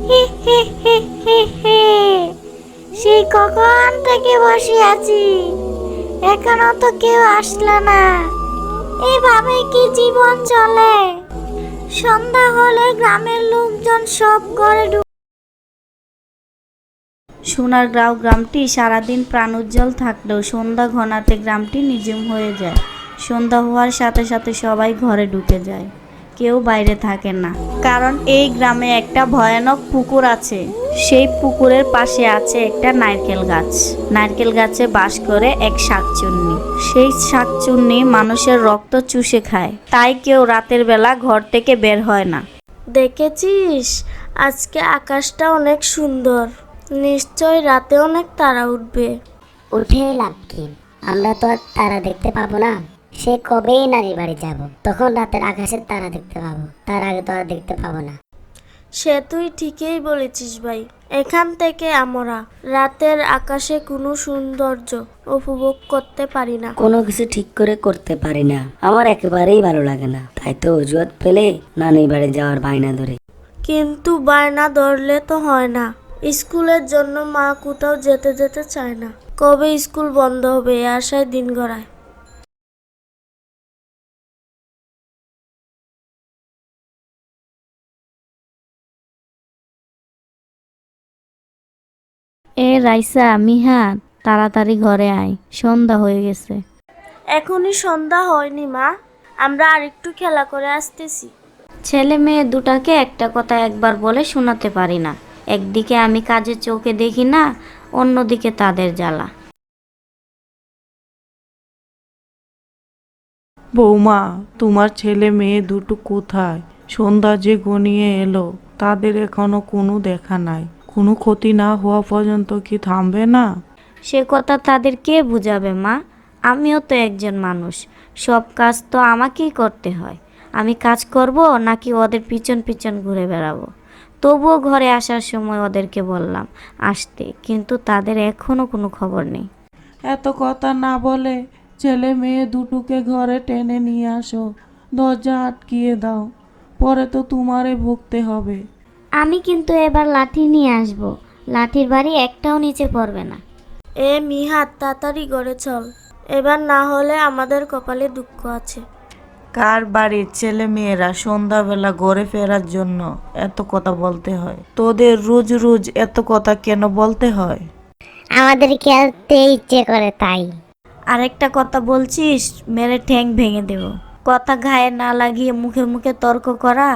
হি হি হি হি হি। সেই কখন থেকে বসে আছি, এখনো তো কেউ আসলো না। এইভাবে কি জীবন চলে? সন্ধ্যা হলে গ্রামের লোকজন সব ঘরে সোনারগাঁও গ্রামটি সারাদিন প্রাণোজ্জ্বল থাকলেও সন্ধ্যা ঘনাতে গ্রামটি নিঝুম হয়ে যায়। সন্ধ্যা হওয়ার সাথে সাথে সবাই ঘরে ঢুকে যায়, কেউ বাইরে থাকে না। কারণ এই গ্রামে একটা ভয়ানক পুকুর আছে। সেই পুকুরের পাশে আছে একটা নারকেল গাছ। নারকেল গাছে বাস করে এক শাকচুন্নি। সেই শাকচুন্নি মানুষের রক্ত চুষে খায়, তাই কেউ রাতের বেলা ঘর থেকে বের হয় না। দেখেছিস, আজকে আকাশটা অনেক সুন্দর, নিশ্চয় রাতে অনেক তারা উঠবে। উঠে লাভ কি? আমরা তো আর তারা দেখতে পাবো না। সে কবেই নানির বাড়ি যাব, তখন রাতের আকাশের তারা দেখতে পাবো, তার আগে তো আর দেখতে পাবো না। সে তুই ঠিকই বলেছিস ভাই। এখান থেকে আমরা রাতের আকাশে কোনো সৌন্দর্য উপভোগ করতে পারি না। কোনো কিছু ঠিক করে করতে পারি না, আমার একেবারেই ভালো লাগে না। তাই তো অজুহাত পেলে নানির বাড়ি যাওয়ার বায়না ধরে। কিন্তু বায়না ধরলে তো হয় না। স্কুলের জন্য মা কোথাও যেতে চায় না। কবে স্কুল বন্ধ হবে এই আশায় দিন গড়ায়। রাইসা, মিহা, তাড়াতাড়ি ঘরে আয়, সন্ধ্যা হয়ে গেছে। এখনই সন্ধ্যা হয়নি মা, আমরা আরেকটু খেলা করে আসতেছি। ছেলে মেয়ে দুটাকে একটা কথা একবার বলে শোনাতে পারি না। একদিকে আমি কাজে চোখে দেখি না, অন্যদিকে তাদের জ্বালা। বৌমা, তোমার ছেলে মেয়ে দুটো কোথায়? সন্ধ্যা যে ঘনিয়ে এলো, তাদের এখনো কোনো দেখা নাই। কোনো ক্ষতি না হওয়া পর্যন্ত কি থামবে না? সে কথা তাদের কে বুঝাবে মা? আমিও তো একজন মানুষ, সব কাজ তো আমাকেই করতে হয়। আমি কাজ করব নাকি ওদের পিছন পিছন ঘুরে বেড়াবো? তবুও ঘরে আসার সময় ওদেরকে বললাম আসতে, কিন্তু তাদের এখনো কোনো খবর নেই। এত কথা না বলে ছেলে মেয়ে দুটোকে ঘরে টেনে নিয়ে আসো, দরজা আটকিয়ে দাও, পরে তো তোমারে ভুগতে হবে। আমি কিন্তু এবার লাঠি নিয়ে আসব, লাঠির বাড়ি একটাও নিচে পড়বে না। মিহাত, তাড়াতাড়ি ঘরে চল, এবার না হলে আমাদের কপালে দুঃখ আছে। কার বাড়ির ছেলে মেয়েরা সন্ধ্যাবেলা ঘরে ফেরার জন্য এত কথা বলতে হয়? তোদের রোজ রোজ এত কথা কেন বলতে হয়? আমাদের খেলতে ইচ্ছে করে তাই। আরেকটা কথা বলছিস, মেরে ঠ্যাং ভেঙে দেব। কথা গায়ে না লাগিয়ে মুখে মুখে তর্ক করা।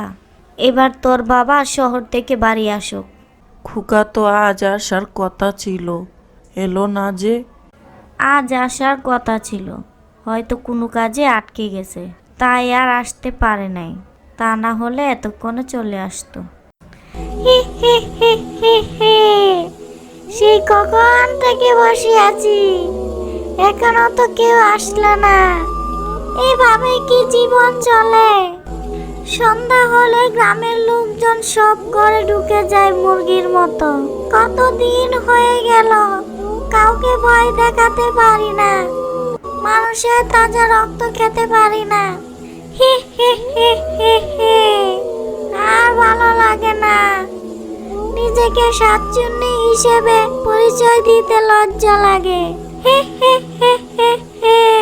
এবার তোর বাবা শহর থেকে বাড়ি আসুক। খোকা তো আজ আসার কথা ছিল, এলো না যে? আজ আসার কথা ছিল, হয়তো কোনো কাজে আটকে গেছে, তাই আর আসতে পারে নাই। তা না হলে এতক্ষণে চলে আসতো। হি হি হি হি হি। সেই কখন থেকে বসে আছি, এখনো তো কেউ আসলো না। এইভাবে কি জীবন চলে? সন্ধ্যা হলে গ্রামের লোকজন সব ঘরে ঢুকে যায় মুরগির মতো। কতদিন হয়ে গেল কাউকে ভয় দেখাতে পারি না, মানুষের তাজা রক্ত খেতে পারি না। হি হি হি হি হি। আর ভালো লাগে না, নিজেকে শাকচুন্নি হিসেবে পরিচয় দিতে লজ্জা লাগে। হি হি হি হি হি।